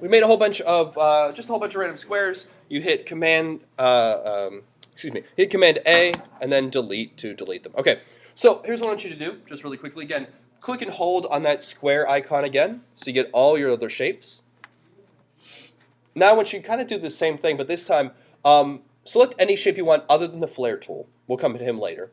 we made a whole bunch of just a whole bunch of random squares. You hit hit Command A and then delete to delete them. Okay, so here's what I want you to do, just really quickly. Again, click and hold on that square icon again, so you get all your other shapes. Now I want you to kind of do the same thing, but this time select any shape you want other than the flare tool. We'll come to him later.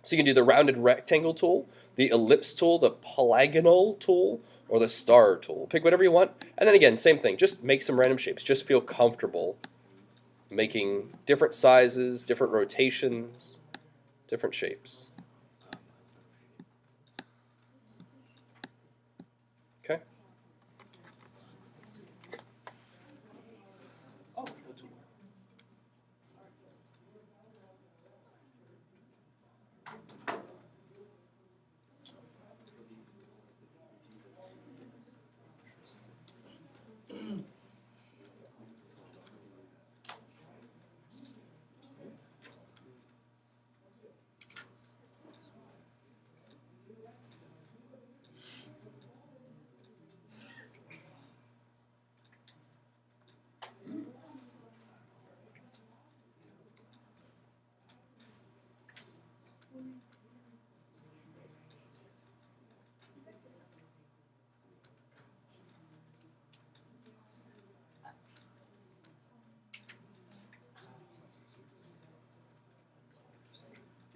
So you can do the rounded rectangle tool, the ellipse tool, the polygonal tool, or the star tool. Pick whatever you want. And then again, same thing. Just make some random shapes. Just feel comfortable making different sizes, different rotations, different shapes. Okay?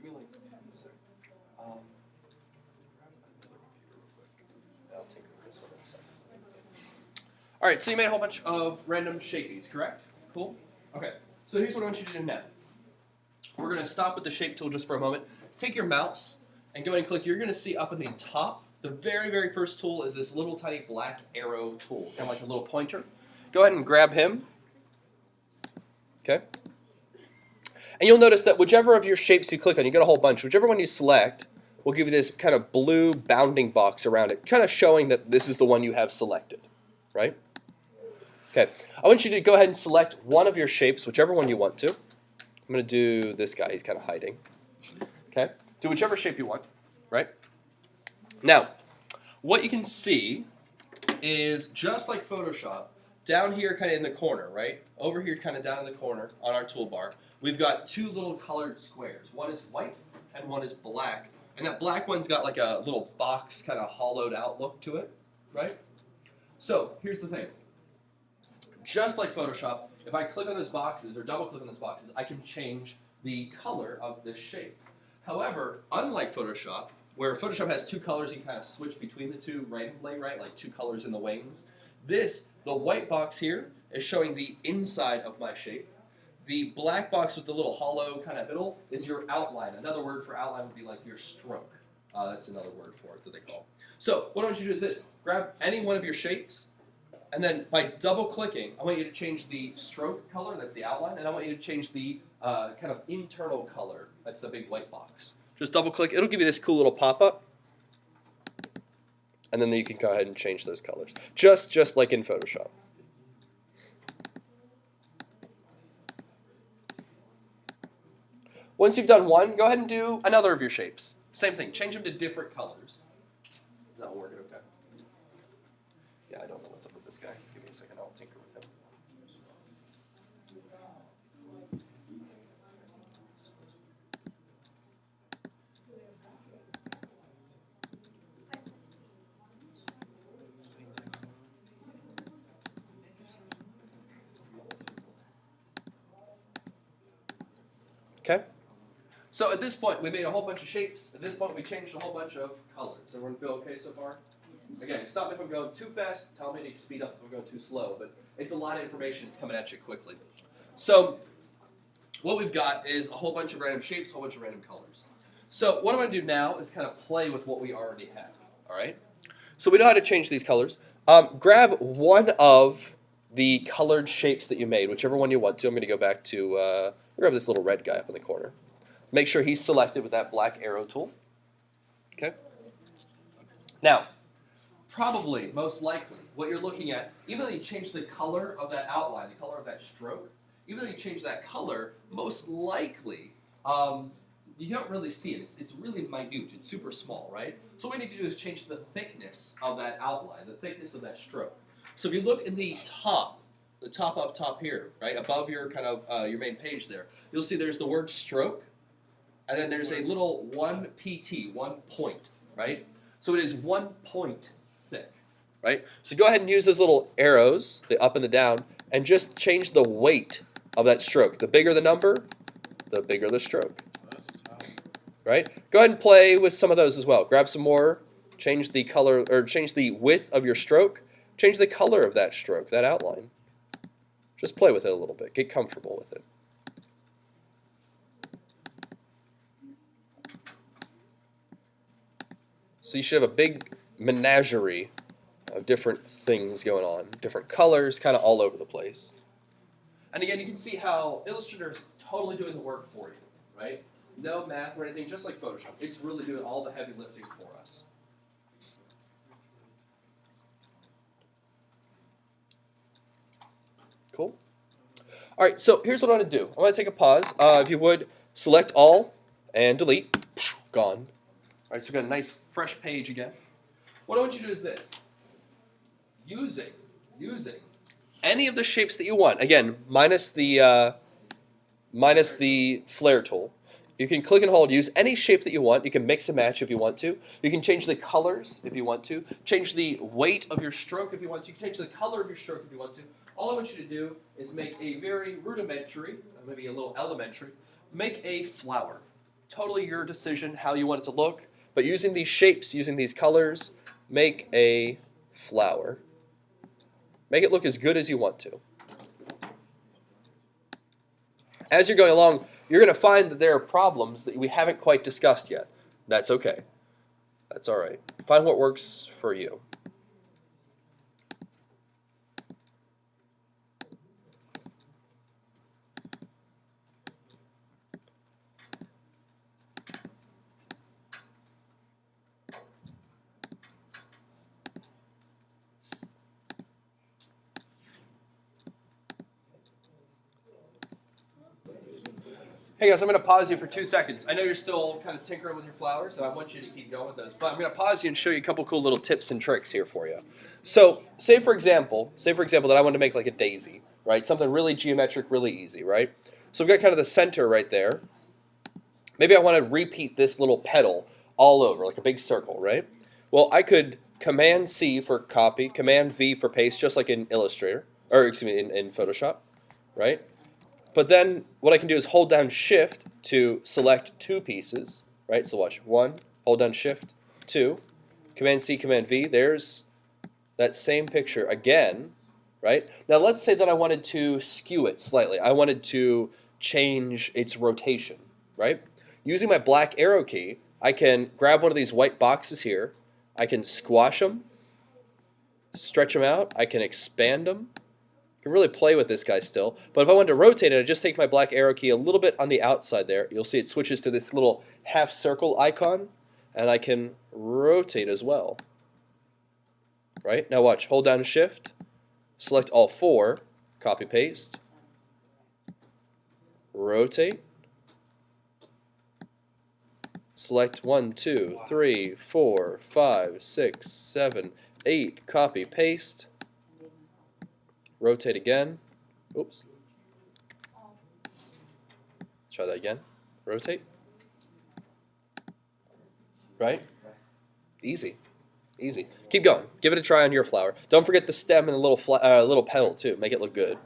Give me like 10 seconds. I'll take this one in a second. All right, so you made a whole bunch of random shapies, correct? Cool. Okay, so here's what I want you to do now. We're going to stop with the shape tool just for a moment. Take your mouse and go ahead and click. You're going to see up at the top, the very, very first tool is this little tiny black arrow tool, kind of like a little pointer. Go ahead and grab him. Okay. And you'll notice that whichever of your shapes you click on, you get a whole bunch. Whichever one you select will give you this kind of blue bounding box around it, kind of showing that this is the one you have selected, right? Okay, I want you to go ahead and select one of your shapes, whichever one you want to. I'm going to do this guy. He's kind of hiding. Okay, do whichever shape you want, right? Now, what you can see is just like Photoshop, down here kind of in the corner, right? Over here kind of down in the corner on our toolbar, we've got two little colored squares. One is white and one is black. And that black one's got like a little box kind of hollowed out look to it, right? So here's the thing. Just like Photoshop, if I click on those boxes or double click on those boxes, I can change the color of this shape. However, unlike Photoshop, where Photoshop has two colors, you can kind of switch between the two randomly, right? Like two colors in the wings. The white box here is showing the inside of my shape. The black box with the little hollow kind of middle is your outline. Another word for outline would be like your stroke. That's another word for it that they call. So what I want you to do is this. Grab any one of your shapes, and then by double clicking, I want you to change the stroke color, that's the outline, and I want you to change the kind of internal color, that's the big white box. Just double click, it'll give you this cool little pop-up. And then you can go ahead and change those colors. Just like in Photoshop. Once you've done one, go ahead and do another of your shapes. Same thing, change them to different colors. Is that working okay? Yeah, I don't know what's up with this guy. Give me a second, I'll tinker with him. Okay? So at this point, we made a whole bunch of shapes. At this point, we changed a whole bunch of colors. Everyone feel okay so far? Again, stop me if I'm going too fast. Tell me to speed up if I'm going too slow. But it's a lot of information. It's coming at you quickly. So what we've got is a whole bunch of random shapes, a whole bunch of random colors. So what I'm going to do now is kind of play with what we already have. All right? So we know how to change these colors. Grab one of the colored shapes that you made, whichever one you want to. I'm going to go back to grab this little red guy up in the corner. Make sure he's selected with that black arrow tool. Okay? Now, probably, most likely, what you're looking at, even though you change the color of that outline, the color of that stroke, even though you change that color, most likely, you don't really see it. It's really minute. It's super small, right? So what we need to do is change the thickness of that outline, the thickness of that stroke. So if you look in the top up top here, right, above your kind of your main page there, you'll see there's the word stroke, and then there's a little 1 pt, 1 point, right? So it is 1 point thick, right? So go ahead and use those little arrows, the up and the down, and just change the weight of that stroke. The bigger the number, the bigger the stroke, right? Go ahead and play with some of those as well. Grab some more, change the color, or change the width of your stroke, change the color of that stroke, that outline. Just play with it a little bit. Get comfortable with it. So you should have a big menagerie of different things going on, different colors, kind of all over the place. And again, you can see how Illustrator is totally doing the work for you, right? No math or anything, just like Photoshop. It's really doing all the heavy lifting for us. Cool. All right, so here's what I want to do. I want to take a pause. If you would, select all and delete. Gone. All right, so we've got a nice fresh page again. What I want you to do is this. Using any of the shapes that you want, again, minus the flare tool. You can click and hold, use any shape that you want. You can mix and match if you want to. You can change the colors if you want to. Change the weight of your stroke if you want to. You can change the color of your stroke if you want to. All I want you to do is make a very rudimentary, maybe a little elementary, make a flower. Totally your decision how you want it to look, but using these shapes, using these colors, make a flower. Make it look as good as you want to. As you're going along, you're going to find that there are problems that we haven't quite discussed yet. That's okay. That's all right. Find what works for you. Hey guys, I'm going to pause you for 2 seconds. I know you're still kind of tinkering with your flowers, so I want you to keep going with those. But I'm going to pause you and show you a couple cool little tips and tricks here for you. So, say for example that I want to make like a daisy, right? Something really geometric, really easy, right? So we've got kind of the center right there. Maybe I want to repeat this little petal all over, like a big circle, right? Well, I could Command C for copy, Command V for paste, just like in Illustrator, or excuse me, in Photoshop, right? But then what I can do is hold down Shift to select 2 pieces, right? So watch, 1, hold down Shift, 2, Command C, Command V, there's that same picture again, right? Now let's say that I wanted to skew it slightly. I wanted to change its rotation, right? Using my black arrow key, I can grab one of these white boxes here, I can squash them, stretch them out, I can expand them. Can really play with this guy still, but if I wanted to rotate it, I just take my black arrow key a little bit on the outside there. You'll see it switches to this little half circle icon, and I can rotate as well. Right? Now watch, hold down Shift, select all 4, copy paste, rotate, select 1, 2, 3, 4, 5, 6, 7, 8, copy paste. Rotate again. Oops. Try that again. Rotate. Right? Easy. Easy. Keep going. Give it a try on your flower. Don't forget the stem and the little petal too. Make it look good.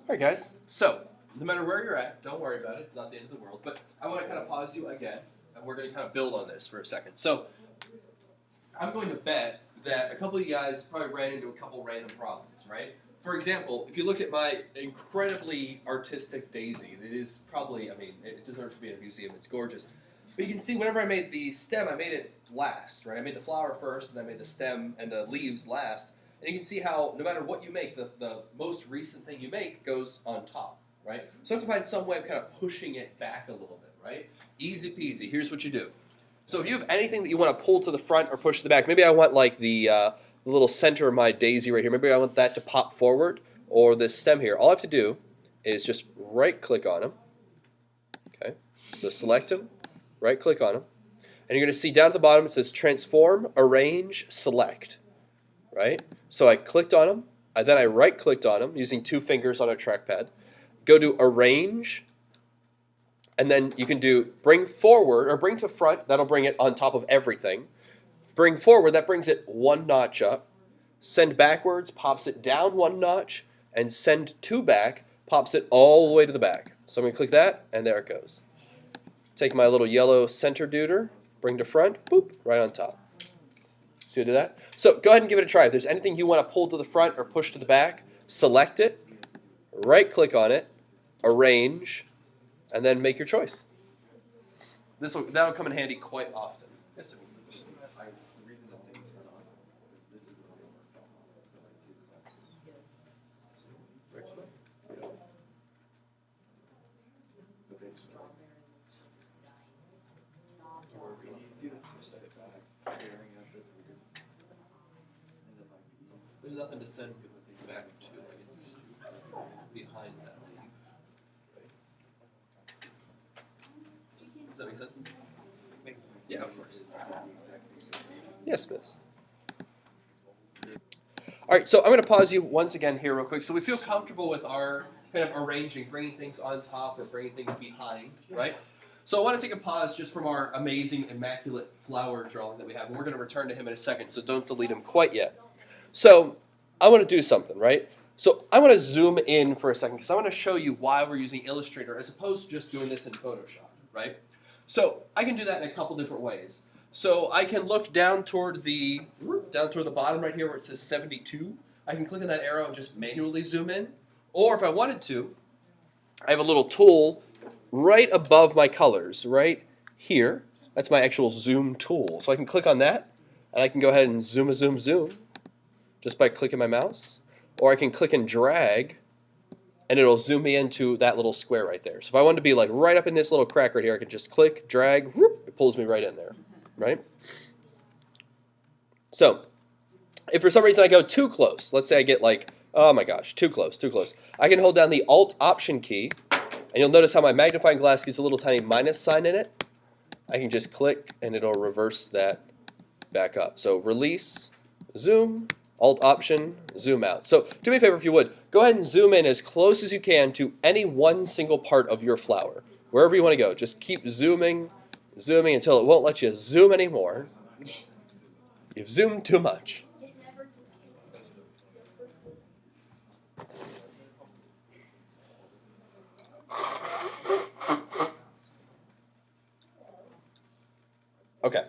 Alright guys. So, no matter where you're at, don't worry about it. It's not the end of the world. But I want to kind of pause you again. And we're going to kind of build on this for a second. So, I'm going to bet that a couple of you guys probably ran into a couple random problems, right? For example, if you look at my incredibly artistic daisy, it is probably, I mean, it deserves to be in a museum. It's gorgeous. But you can see whenever I made the stem, I made it last, right? I made the flower first, and I made the stem and the leaves last. And you can see how no matter what you make, the most recent thing you make goes on top, right? So I have to find some way of kind of pushing it back a little bit, right? Easy peasy. Here's what you do. So if you have anything that you want to pull to the front or push to the back, maybe I want like the little center of my daisy right here. Maybe I want that to pop forward, or this stem here. All I have to do is just right-click on them. Okay, so select them, right-click on them, And you're going to see down at the bottom it says transform, arrange, select, right? So I clicked on them, and then I right-clicked on them using 2 fingers on a trackpad. Go to arrange, and then you can do bring forward or bring to front. That'll bring it on top of everything. Bring forward, that brings it 1 notch up. Send backwards pops it down 1 notch, and send to back pops it all the way to the back. So I'm going to click that, and there it goes. Take my little yellow center duder, bring to front, boop, right on top. See how I do that? So go ahead and give it a try. If there's anything you want to pull to the front or push to the back, select it, right-click on it, arrange, and then make your choice. That'll come in handy quite often. Yes, sir. There's nothing to send back to, like it's behind that leaf. Right? Does that make sense? Yeah, of course. Yes, miss. All right, so I'm going to pause you once again here real quick so we feel comfortable with our kind of arranging, bringing things on top or bringing things behind, right? So I want to take a pause just from our amazing, immaculate flower drawing that we have, and we're going to return to him in a second, so don't delete him quite yet. So I want to do something, right? So I want to zoom in for a second because I want to show you why we're using Illustrator as opposed to just doing this in Photoshop, right? So I can do that in a couple different ways. So I can look down toward the bottom right here where it says 72. I can click on that arrow and just manually zoom in. Or if I wanted to, I have a little tool right above my colors, right here. That's my actual zoom tool. So I can click on that, and I can go ahead and zoom, just by clicking my mouse. Or I can click and drag, and it'll zoom me into that little square right there. So if I wanted to be like right up in this little crack right here, I can just click, drag, whoop, it pulls me right in there, right? So if for some reason I go too close, let's say I get like, oh my gosh, too close, I can hold down the Alt-Option key, and you'll notice how my magnifying glass gets a little tiny minus sign in it. I can just click, and it'll reverse that back up. So release, zoom, Alt-Option, zoom out. So do me a favor if you would, go ahead and zoom in as close as you can to any one single part of your flower. Wherever you want to go, just keep zooming until it won't let you zoom anymore. You've zoomed too much. Okay,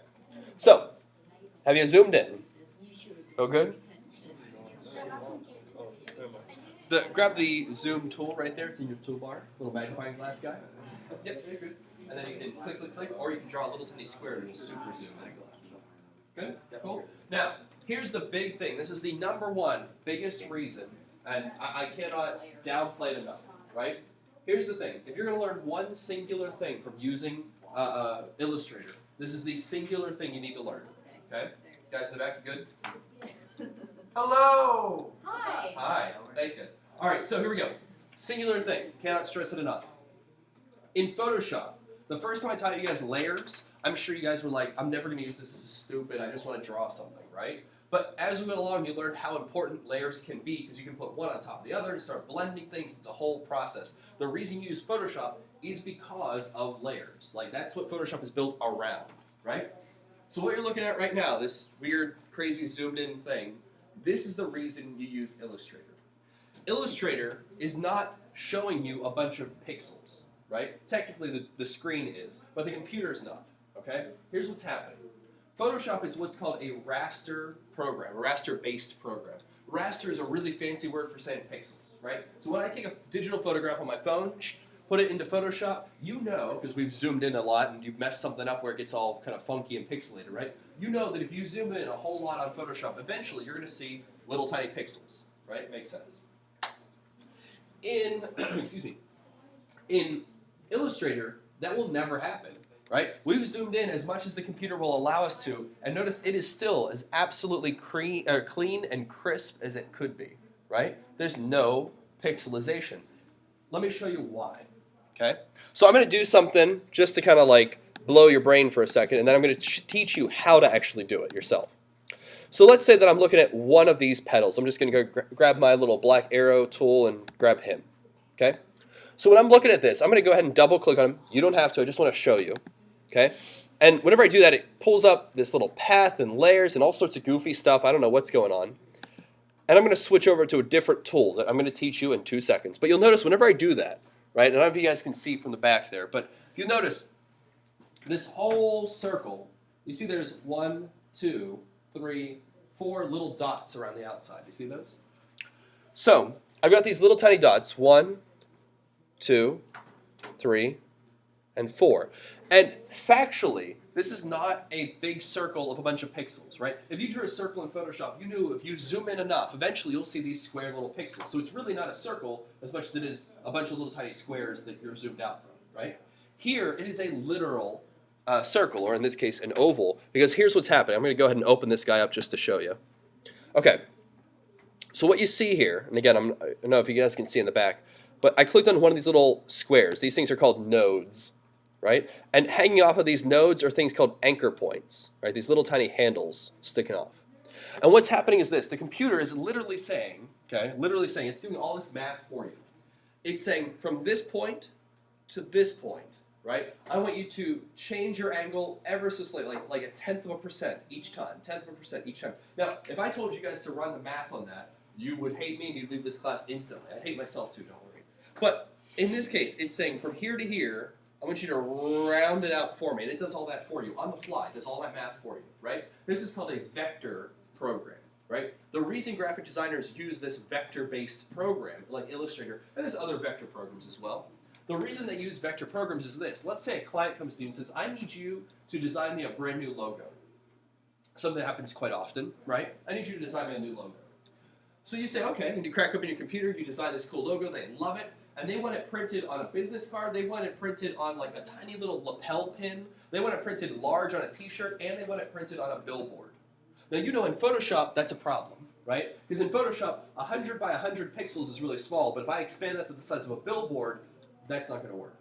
so have you zoomed in? Feel good? Grab the zoom tool right there. It's in your toolbar. Little magnifying glass guy. Yep, you're good. And then you can click, or you can draw a little tiny square and just super zoom in. Good? Cool? Now, here's the big thing. This is the #1 biggest reason, and I cannot downplay it enough, right? Here's the thing. If you're going to learn one singular thing from using Illustrator, this is the singular thing you need to learn. Okay? Guys in the back, you good? Hello! Hi! Hi. Thanks, guys. All right, so here we go. Singular thing. Cannot stress it enough. In Photoshop, the first time I taught you guys layers, I'm sure you guys were like, I'm never going to use this. This is stupid. I just want to draw something, right? But as we went along, you learned how important layers can be because you can put one on top of the other and start blending things. It's a whole process. The reason you use Photoshop is because of layers. Like, that's what Photoshop is built around, right? So what you're looking at right now, this weird, crazy zoomed-in thing, this is the reason you use Illustrator. Illustrator is not showing you a bunch of pixels, right? Technically, the screen is, but the computer's not, okay? Here's what's happening. Photoshop is what's called a raster program, a raster-based program. Raster is a really fancy word for saying pixels, right? So when I take a digital photograph on my phone, put it into Photoshop, you know, because we've zoomed in a lot and you've messed something up where it gets all kind of funky and pixelated, right? You know that if you zoom in a whole lot on Photoshop, eventually you're going to see little tiny pixels, right? Makes sense. In, excuse me, in Illustrator, that will never happen, right? We've zoomed in as much as the computer will allow us to, and notice it is still as absolutely clean and crisp as it could be, right? There's no pixelization. Let me show you why, okay? So I'm going to do something just to kind of like blow your brain for a second, and then I'm going to teach you how to actually do it yourself. So let's say that I'm looking at one of these petals. I'm just going to go grab my little black arrow tool and grab him. Okay? So when I'm looking at this, I'm going to go ahead and double click on him. You don't have to. I just want to show you. Okay? And whenever I do that, it pulls up this little path and layers and all sorts of goofy stuff. I don't know what's going on. And I'm going to switch over to a different tool that I'm going to teach you in 2 seconds. But you'll notice whenever I do that, right? And I don't know if you guys can see from the back there, but if you notice this whole circle, you see there's 1, 2, 3, 4 little dots around the outside. You see those? So I've got these little tiny dots, 1, 2, 3, and 4. And factually, this is not a big circle of a bunch of pixels, right? If you drew a circle in Photoshop, you knew if you zoom in enough, eventually you'll see these square little pixels. So it's really not a circle as much as it is a bunch of little tiny squares that you're zoomed out from, right? Here, it is a literal circle, or in this case, an oval, because here's what's happening. I'm going to go ahead and open this guy up just to show you. Okay, so what you see here, and again, I don't know if you guys can see in the back, but I clicked on one of these little squares. These things are called nodes, right? And hanging off of these nodes are things called anchor points, right? These little tiny handles sticking off. And what's happening is this. The computer is literally saying, okay, it's doing all this math for you. It's saying from this point to this point, right? I want you to change your angle ever so slightly, like a 1/10% each time, 1/10% each time. Now, if I told you guys to run the math on that, you would hate me and you'd leave this class instantly. I hate myself too, don't worry. But in this case, it's saying from here to here, I want you to round it out for me, and it does all that for you on the fly. It does all that math for you, right? This is called a vector program, right? The reason graphic designers use this vector-based program, like Illustrator, and there's other vector programs as well. The reason they use vector programs is this. Let's say a client comes to you and says, I need you to design me a brand new logo. Something that happens quite often, right? I need you to design me a new logo. So you say, okay, and you crack open your computer, you design this cool logo, they love it, and they want it printed on a business card, they want it printed on like a tiny little lapel pin, they want it printed large on a t-shirt, and they want it printed on a billboard. Now you know in Photoshop that's a problem, right? Because in Photoshop, 100 by 100 pixels is really small, but if I expand that to the size of a billboard, that's not going to work.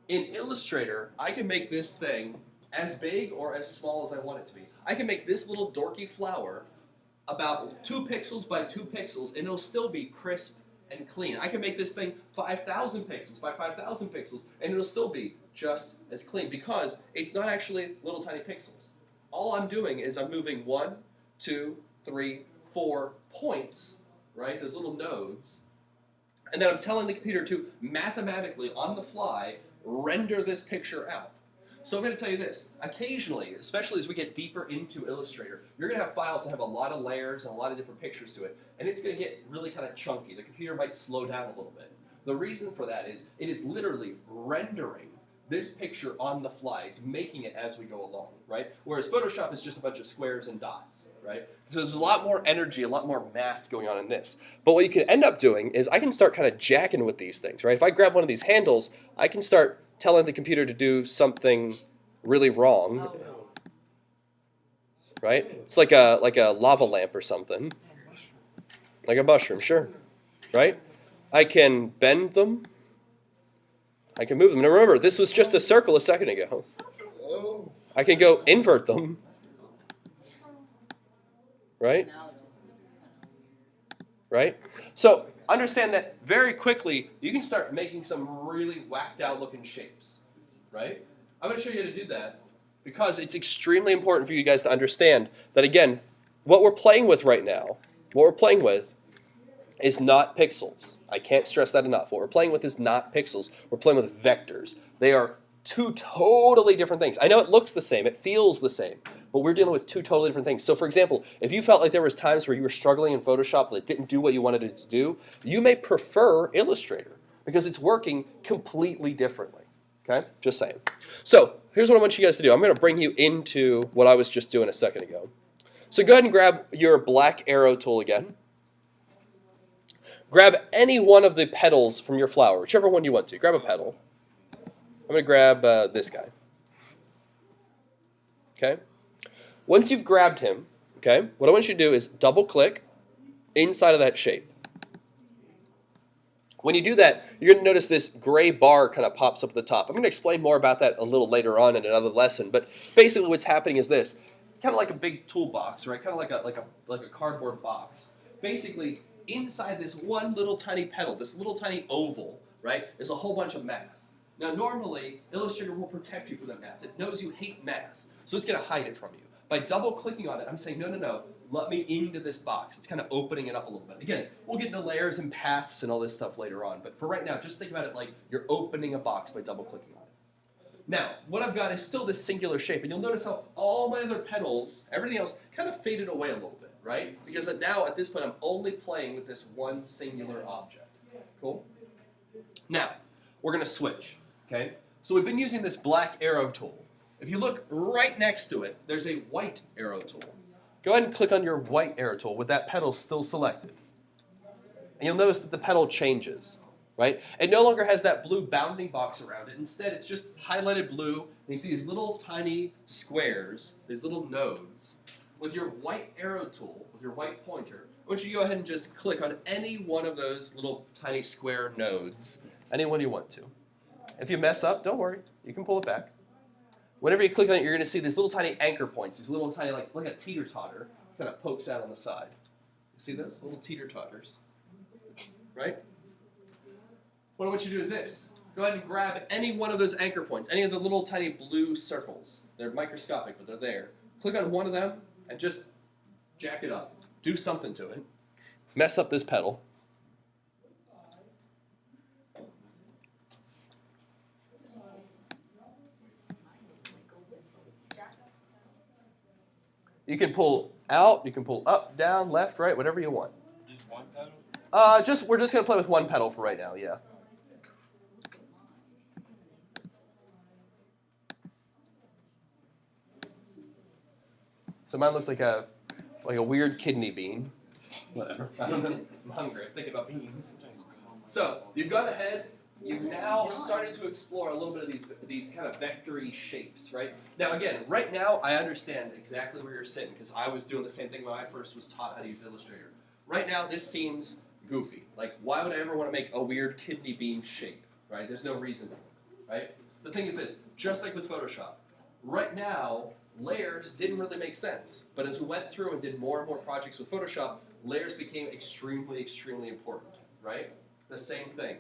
In Illustrator, I can make this thing as big or as small as I want it to be. I can make this little dorky flower about 2 pixels by 2 pixels, and it'll still be crisp and clean. I can make this thing 5,000 pixels by 5,000 pixels, and it'll still be just as clean because it's not actually little tiny pixels. All I'm doing is I'm moving 1, 2, 3, 4 points, right? Those little nodes. And then I'm telling the computer to mathematically, on the fly, render this picture out. So I'm going to tell you this. Occasionally, especially as we get deeper into Illustrator, you're going to have files that have a lot of layers and a lot of different pictures to it. And it's going to get really kind of chunky. The computer might slow down a little bit. The reason for that is it is literally rendering this picture on the fly. It's making it as we go along, right? Whereas Photoshop is just a bunch of squares and dots, right? So there's a lot more energy, a lot more math going on in this. But what you can end up doing is I can start kind of jacking with these things, right? If I grab one of these handles, I can start telling the computer to do something really wrong, right? It's like a lava lamp or something. Like a mushroom, sure, right? I can bend them. I can move them. Now remember, this was just a circle a second ago. I can go invert them, right? Right? So understand that very quickly, you can start making some really whacked out looking shapes, right? I'm going to show you how to do that because it's extremely important for you guys to understand that, again, what we're playing with right now, is not pixels. I can't stress that enough. What we're playing with is not pixels. We're playing with vectors. They are 2 totally different things. I know it looks the same, it feels the same, but we're dealing with 2 totally different things. So for example, if you felt like there was times where you were struggling in Photoshop that didn't do what you wanted it to do, you may prefer Illustrator because it's working completely differently. Okay? Just saying. So here's what I want you guys to do. I'm going to bring you into what I was just doing a second ago. So go ahead and grab your black arrow tool again. Grab any one of the petals from your flower, whichever one you want to. Grab a petal. I'm going to grab this guy. Okay? Once you've grabbed him, okay, what I want you to do is double-click inside of that shape. When you do that, you're going to notice this gray bar kind of pops up at the top. I'm going to explain more about that a little later on in another lesson, but basically what's happening is this. Kind of like a big toolbox, right? Kind of like a cardboard box. Basically, inside this one little tiny pedal, this little tiny oval, right, is a whole bunch of math. Now, normally, Illustrator will protect you from that math. It knows you hate math, so it's going to hide it from you. By double-clicking on it, I'm saying, no, no, no, let me into this box. It's kind of opening it up a little bit. Again, we'll get into layers and paths and all this stuff later on, but for right now, just think about it like you're opening a box by double-clicking on it. Now, what I've got is still this singular shape, and you'll notice how all my other petals, everything else, kind of faded away a little bit, right? Because now, at this point, I'm only playing with this one singular object. Cool? Now, we're going to switch. Okay, so we've been using this black arrow tool. If you look right next to it, there's a white arrow tool. Go ahead and click on your white arrow tool with that petal still selected. And you'll notice that the petal changes, right? It no longer has that blue bounding box around it. Instead, it's just highlighted blue, and you see these little tiny squares, these little nodes. With your white arrow tool, with your white pointer, I want you to go ahead and just click on any one of those little tiny square nodes, any one you want to. If you mess up, don't worry. You can pull it back. Whenever you click on it, you're going to see these little tiny anchor points, these little tiny, like a teeter-totter, kind of pokes out on the side. You see those? Little teeter-totters. Right? What I want you to do is this. Go ahead and grab any one of those anchor points, any of the little tiny blue circles. They're microscopic, but they're there. Click on one of them and just jack it up. Do something to it. Mess up this pedal. You can pull out, you can pull up, down, left, right, whatever you want. Just one pedal? We're just gonna play with one pedal for right now, yeah. So mine looks like a weird kidney bean. Whatever. I don't know. I'm hungry. I'm thinking about beans. So you've gone ahead. You've now started to explore a little bit of these kind of vectory shapes, right? Now again, right now I understand exactly where you're sitting because I was doing the same thing when I first was taught how to use Illustrator. Right now this seems goofy. Like why would I ever want to make a weird kidney bean shape, right? There's no reason, right? The thing is this, just like with Photoshop, right now layers didn't really make sense. But as we went through and did more and more projects with Photoshop, layers became extremely, extremely important, right? The same thing.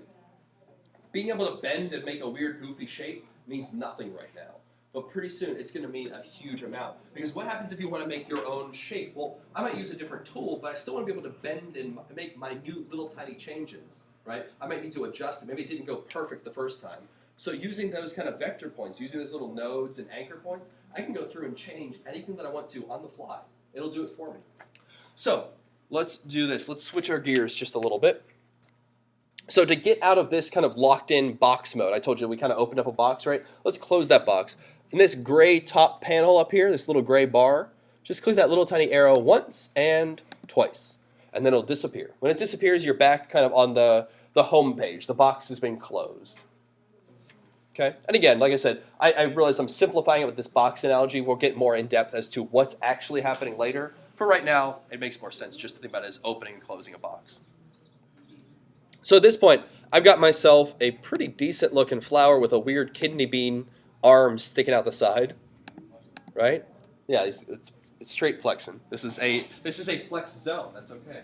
Being able to bend and make a weird, goofy shape means nothing right now. But pretty soon, it's going to mean a huge amount. Because what happens if you want to make your own shape? Well, I might use a different tool, but I still want to be able to bend and make minute little tiny changes, right? I might need to adjust it. Maybe it didn't go perfect the first time. So using those kind of vector points, using those little nodes and anchor points, I can go through and change anything that I want to on the fly. It'll do it for me. So let's do this. Let's switch our gears just a little bit. So to get out of this kind of locked-in box mode, I told you we kind of opened up a box, right? Let's close that box. In this gray top panel up here, this little gray bar, just click that little tiny arrow once and twice, and then it'll disappear. When it disappears, you're back kind of on the home page. The box has been closed. Okay? And again, like I said, I realize I'm simplifying it with this box analogy. We'll get more in-depth as to what's actually happening later. For right now, it makes more sense just to think about it as opening and closing a box. So at this point, I've got myself a pretty decent looking flower with a weird kidney bean arm sticking out the side, right? Yeah, it's straight flexing. This is a flex zone. That's okay.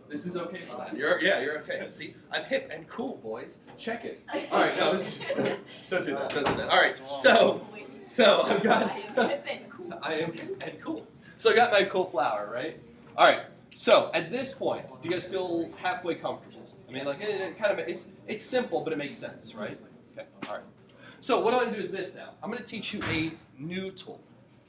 This is okay, fine. You're okay. See, I'm hip and cool, boys. Check it. All right, no, don't do that. Don't do that. All right, so I've got. I am hip and cool. So I got my cool flower, right? All right. So at this point, do you guys feel halfway comfortable? I mean, like it kind of it's simple, but it makes sense, right? Okay. All right. So what I'm going to do is this now. I'm going to teach you a new tool.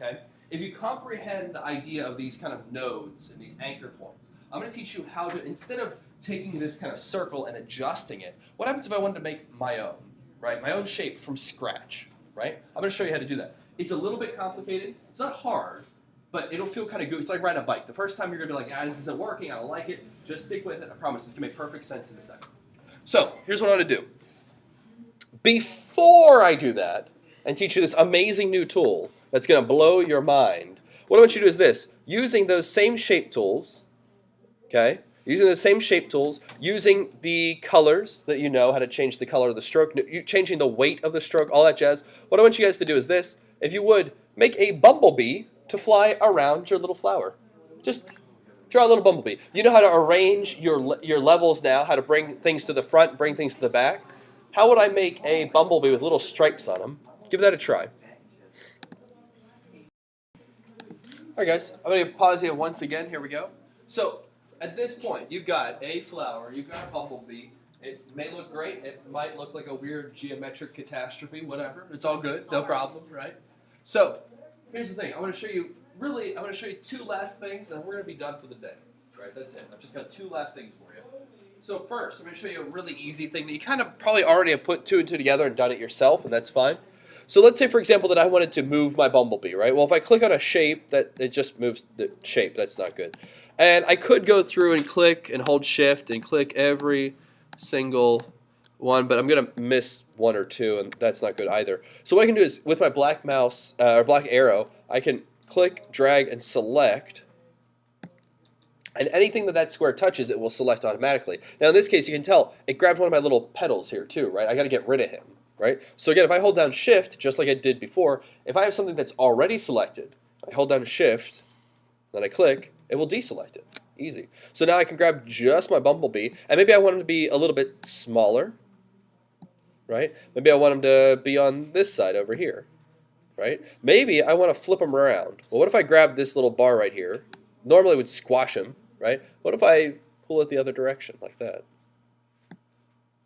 Okay. If you comprehend the idea of these kind of nodes and these anchor points, I'm going to teach you how to, instead of taking this kind of circle and adjusting it, what happens if I wanted to make my own, right? My own shape from scratch, right? I'm going to show you how to do that. It's a little bit complicated. It's not hard. But it'll feel kind of good. It's like riding a bike. The first time you're going to be like, this isn't working. I don't like it. Just stick with it. I promise it's going to make perfect sense in a second. So here's what I want to do. Before I do that and teach you this amazing new tool that's going to blow your mind, what I want you to do is this. Using those same shape tools, okay, using the same shape tools, using the colors that you know how to change the color of the stroke, changing the weight of the stroke, all that jazz. What I want you guys to do is this. If you would, make a bumblebee to fly around your little flower. Just draw a little bumblebee. You know how to arrange your levels now, how to bring things to the front, bring things to the back. How would I make a bumblebee with little stripes on them? Give that a try. All right, guys, I'm going to pause you once again. Here we go. So at this point, you've got a flower, you've got a bumblebee. It may look great. It might look like a weird geometric catastrophe, whatever. It's all good. No problem, right? So here's the thing. I want to show you two last things, and we're going to be done for the day. Right, that's it. I've just got two last things for you. So first, I'm going to show you a really easy thing that you kind of probably already have put two and two together and done it yourself, and that's fine. So let's say, for example, that I wanted to move my bumblebee, right? Well, if I click on a shape, that it just moves the shape. That's not good. And I could go through and click and hold shift and click every single one, but I'm going to miss one or two, and that's not good either. So what I can do is, with my black mouse, or black arrow, I can click, drag, and select. And anything that square touches, it will select automatically. Now, in this case, you can tell it grabbed one of my little petals here, too, right? I got to get rid of him, right? So again, if I hold down Shift, just like I did before, if I have something that's already selected, I hold down Shift, then I click, it will deselect it. Easy. So now I can grab just my bumblebee, and maybe I want him to be a little bit smaller, right? Maybe I want him to be on this side over here, right? Maybe I want to flip him around. Well, what if I grab this little bar right here? Normally it would squash him, right? What if I pull it the other direction like that,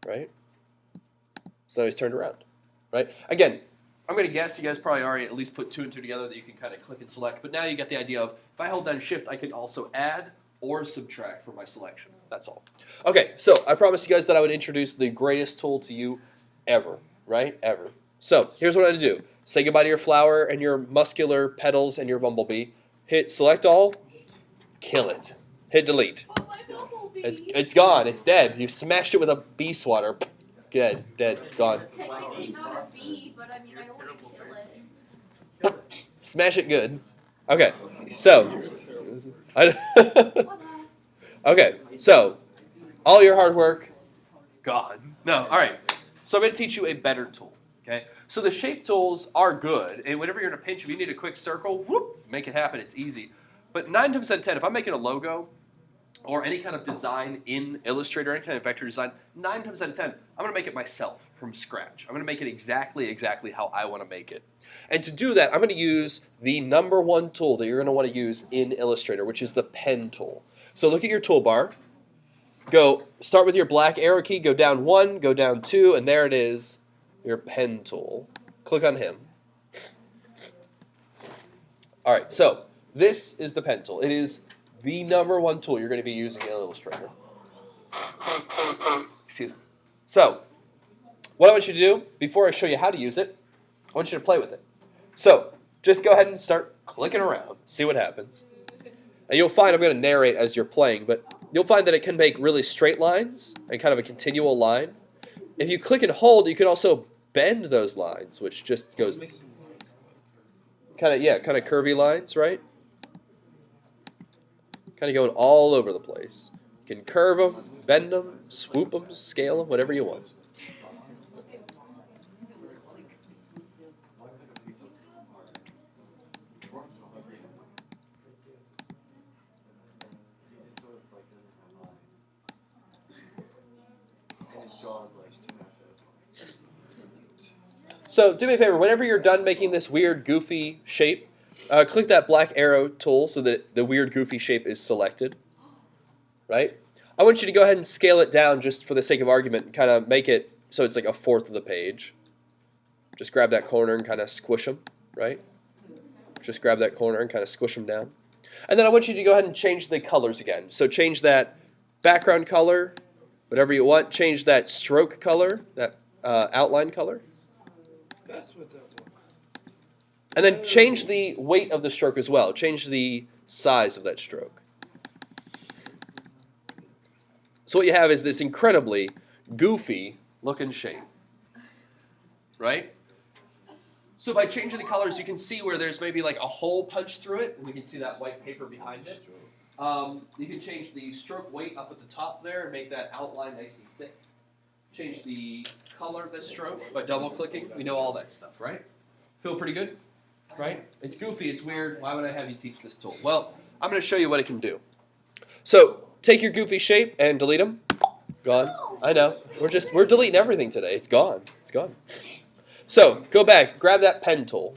right? So now he's turned around, right? Again, I'm going to guess you guys probably already at least put two and two together that you can kind of click and select, but now you get the idea of if I hold down Shift, I can also add or subtract from my selection. That's all. Okay, so I promised you guys that I would introduce the greatest tool to you ever, right? Ever. So here's what I'm going to do. Say goodbye to your flower and your muscular petals and your bumblebee. Hit select all. Kill it. Hit delete. Oh, my bumblebee. It's gone. It's dead. You smashed it with a bee swatter. Dead. Gone. It's technically not a bee, but I mean, I don't want to kill it. Smash it good. Okay. So. Okay. So, all your hard work gone. No. All right. So I'm going to teach you a better tool. Okay. So the shape tools are good, and whenever you're in a pinch, if you need a quick circle, whoop, make it happen. It's easy. But 9 times out of 10, if I'm making a logo or any kind of design in Illustrator, any kind of vector design, 9 times out of 10, I'm going to make it myself from scratch. I'm going to make it exactly how I want to make it. And to do that, I'm going to use the #1 tool that you're going to want to use in Illustrator, which is the pen tool. So look at your toolbar. Start with your black arrow key, go down 1, go down 2, and there it is, your pen tool. Click on him. All right, so this is the pen tool. It is the #1 tool you're going to be using in Illustrator. Excuse me. So, what I want you to do, before I show you how to use it, I want you to play with it. So, just go ahead and start clicking around. See what happens. And you'll find, I'm going to narrate as you're playing, but you'll find that it can make really straight lines and kind of a continual line. If you click and hold, you can also bend those lines, which just goes kind of curvy lines, right? Kind of going all over the place. You can curve them, bend them, swoop them, scale them, whatever you want. So do me a favor, whenever you're done making this weird, goofy shape, click that black arrow tool so that the weird, goofy shape is selected. Right? I want you to go ahead and scale it down just for the sake of argument and kind of make it so it's like 1/4 of the page. Just grab that corner and kind of squish them, right? Just grab that corner and kind of squish them down. And then I want you to go ahead and change the colors again. So change that background color, whatever you want. Change that stroke color, that outline color. That's what that was. And then change the weight of the stroke as well. Change the size of that stroke. So what you have is this incredibly goofy looking shape. Right? So by changing the colors, you can see where there's maybe like a hole punched through it, and we can see that white paper behind it. You can change the stroke weight up at the top there and make that outline nice and thick. Change the color of this stroke by double-clicking. We know all that stuff, right? Feel pretty good? Right? It's goofy, it's weird. Why would I have you teach this tool? Well, I'm going to show you what it can do. So, take your goofy shape and delete them. Gone. I know. We're deleting everything today. It's gone. It's gone. So, go back. Grab that pen tool.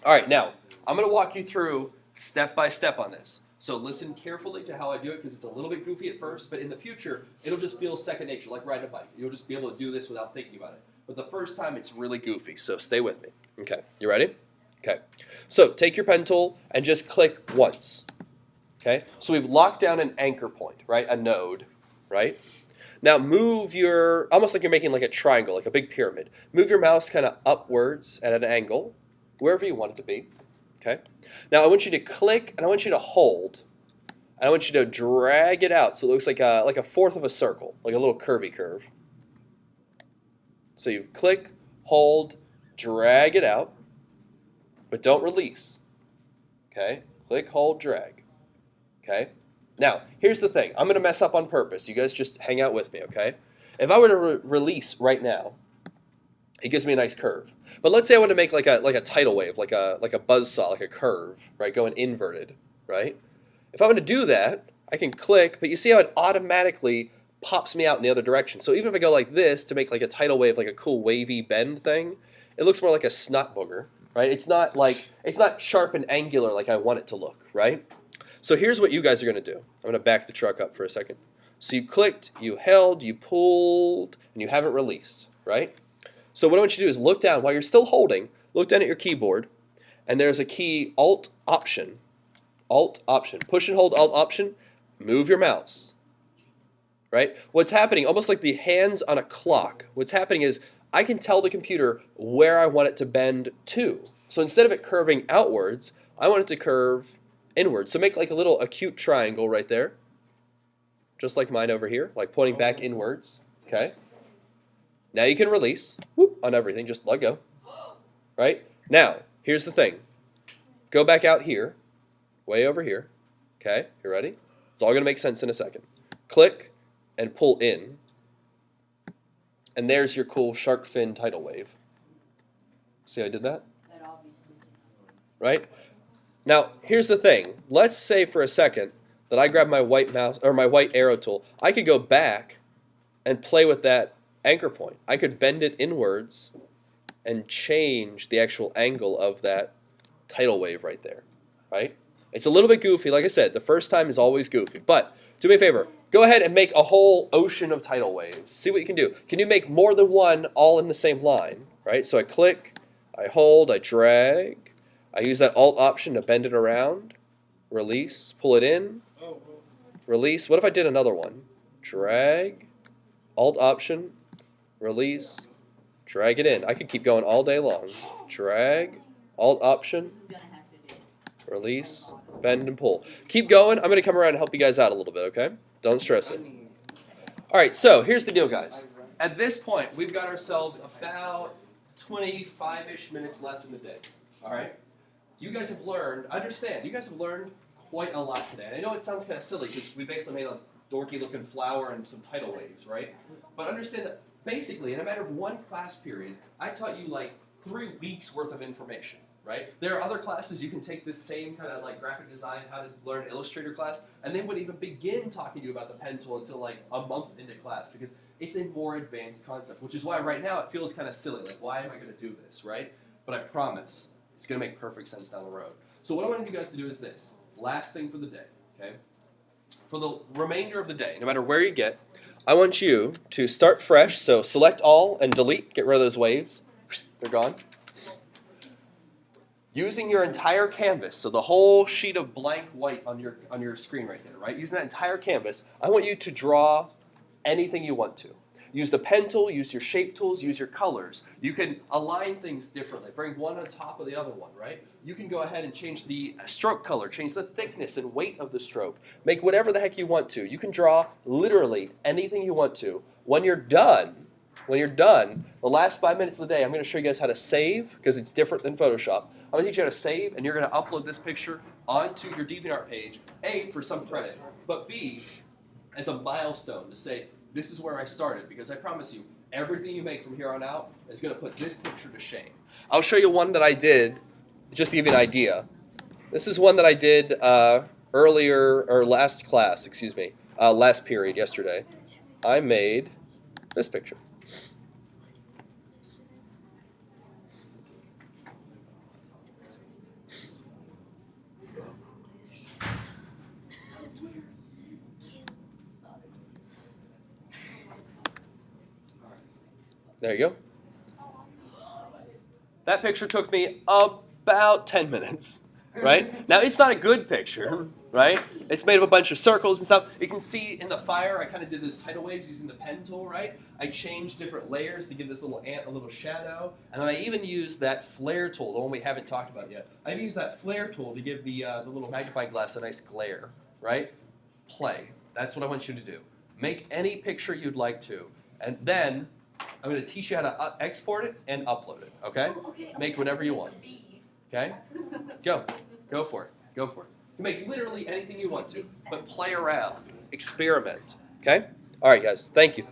All right, now, I'm going to walk you through step by step on this. So listen carefully to how I do it because it's a little bit goofy at first, but in the future, it'll just feel second nature, like riding a bike. You'll just be able to do this without thinking about it. But the first time, it's really goofy, so stay with me. Okay, you ready? Okay. So take your pen tool and just click once. Okay, so we've locked down an anchor point, right? A node, right? Now move almost like you're making like a triangle, like a big pyramid. Move your mouse kind of upwards at an angle, wherever you want it to be. Okay. Now I want you to click and I want you to hold. And I want you to drag it out so it looks like a fourth of a circle, like a little curvy curve. So you click, hold, drag it out, but don't release. Okay. Click, hold, drag. Okay. Now here's the thing. I'm going to mess up on purpose. You guys just hang out with me. Okay. If I were to release right now, it gives me a nice curve. But let's say I want to make like a tidal wave, like a buzzsaw, like a curve, right, going inverted, right? If I want to do that, I can click, but you see how it automatically pops me out in the other direction. So even if I go like this to make like a tidal wave, like a cool wavy bend thing, it looks more like a snot booger, right? It's not sharp and angular like I want it to look, right? So here's what you guys are going to do. I'm going to back the truck up for a second. So you clicked, you held, you pulled, and you haven't released, right? So what I want you to do is look down while you're still holding, look down at your keyboard, and there's a key Alt Option. Alt Option. Push and hold Alt Option, move your mouse. Right? What's happening, almost like the hands on a clock, what's happening is I can tell the computer where I want it to bend to. So instead of it curving outwards, I want it to curve inwards. So make like a little acute triangle right there. Just like mine over here, like pointing back inwards. Okay? Now you can release on everything, just let go. Right? Now, here's the thing. Go back out here, way over here. Okay, you ready? It's all going to make sense in a second. Click and pull in. And there's your cool shark fin tidal wave. See how I did that? Right? Now, here's the thing. Let's say for a second that I grab my white mouse or my white arrow tool. I could go back and play with that anchor point. I could bend it inwards and change the actual angle of that tidal wave right there, right? It's a little bit goofy. Like I said, the first time is always goofy. But do me a favor. Go ahead and make a whole ocean of tidal waves. See what you can do. Can you make more than one all in the same line, right? So I click, I hold, I drag. I use that Alt Option to bend it around. Release, pull it in. Release. What if I did another one? Drag, Alt Option, release, drag it in. I could keep going all day long. Drag, Alt Option, release, bend and pull. Keep going. I'm going to come around and help you guys out a little bit, okay? Don't stress it. All right, so here's the deal, guys. At this point, we've got ourselves about 25-ish minutes left in the day, all right? You guys have learned, understand, you guys have learned quite a lot today. And I know it sounds kind of silly because we basically made a dorky-looking flower and some tidal waves, right? But understand that basically, in a matter of one class period, I taught you like 3 weeks worth of information, right? There are other classes you can take this same kind of like graphic design, how to learn Illustrator class, and they wouldn't even begin talking to you about the pen tool until like a month into class because it's a more advanced concept, which is why right now it feels kind of silly. Like, why am I going to do this, right? But I promise it's going to make perfect sense down the road. So what I want you guys to do is this. Last thing for the day, okay? For the remainder of the day, no matter where you get, I want you to start fresh. So select all and delete. Get rid of those waves. They're gone. Using your entire canvas, so the whole sheet of blank white on your screen right there, right? Using that entire canvas, I want you to draw anything you want to. Use the pen tool, use your shape tools, use your colors. You can align things differently. Bring one on top of the other one, right? You can go ahead and change the stroke color, change the thickness and weight of the stroke. Make whatever the heck you want to. You can draw literally anything you want to. When you're done, the last 5 minutes of the day, I'm going to show you guys how to save, because it's different than Photoshop. I'm going to teach you how to save, and you're going to upload this picture onto your DeviantArt page, A, for some credit, but B, as a milestone to say, this is where I started, because I promise you, everything you make from here on out is going to put this picture to shame. I'll show you one that I did, just to give you an idea. This is one that I did earlier, or last class, excuse me, last period, yesterday. I made this picture. There you go. That picture took me about 10 minutes, right? Now, it's not a good picture, right? It's made of a bunch of circles and stuff. You can see in the fire, I kind of did this tidal waves using the pen tool, right? I changed different layers to give this little ant a little shadow. And then I even used that flare tool, the one we haven't talked about yet. I've used that flare tool to give the little magnifying glass a nice glare, right? Play. That's what I want you to do. Make any picture you'd like to. And then I'm going to teach you how to export it and upload it, okay? Oh, okay. Make whatever you want, okay? Go for it, go for it. You can make literally anything you want to, but play around, experiment, okay? All right, guys, thank you.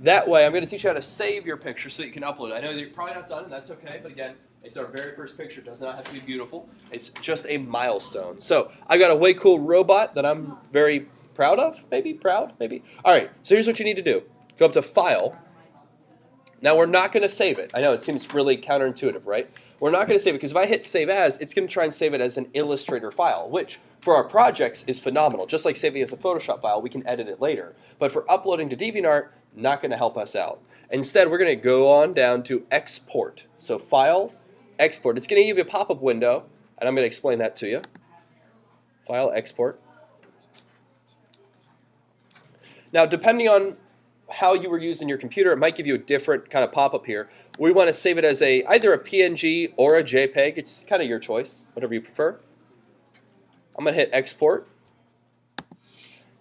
That way, I'm going to teach you how to save your picture so that you can upload it. I know that you're probably not done, and that's okay, but again, it's our very first picture. It does not have to be beautiful. It's just a milestone. So I've got a way cool robot that I'm very proud of, maybe. All right, so here's what you need to do. Go up to File. Now, we're not going to save it. I know it seems really counterintuitive, right? We're not going to save it because if I hit Save As, it's going to try and save it as an Illustrator file, which for our projects is phenomenal. Just like saving as a Photoshop file, we can edit it later. But for uploading to DeviantArt, not going to help us out. Instead, we're going to go on down to Export. So File, Export. It's going to give you a pop-up window, and I'm going to explain that to you. File, Export. Now, depending on how you were using your computer, it might give you a different kind of pop-up here. We want to save it as either a PNG or a JPEG. It's kind of your choice, whatever you prefer. I'm going to hit Export.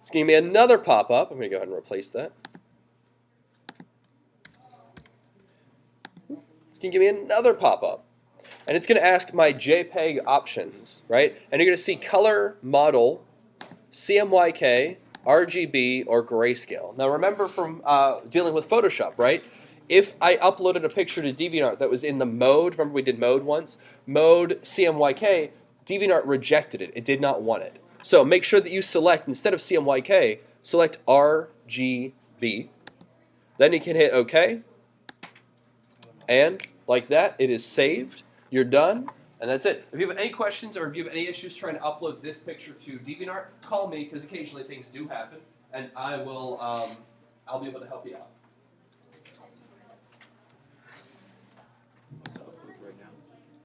It's going to give me another pop-up. I'm going to go ahead and replace that. It's going to give me another pop-up. And it's going to ask my JPEG options, right? And you're going to see color, model, CMYK, RGB, or grayscale. Now remember from dealing with Photoshop, right? If I uploaded a picture to DeviantArt that was in the mode, remember we did mode once? Mode CMYK, DeviantArt rejected it. It did not want it. So make sure that you select, instead of CMYK, select RGB. Then you can hit OK. And like that, it is saved. You're done. And that's it. If you have any questions or if you have any issues trying to upload this picture to DeviantArt, call me because occasionally things do happen, and I'll be able to help you out.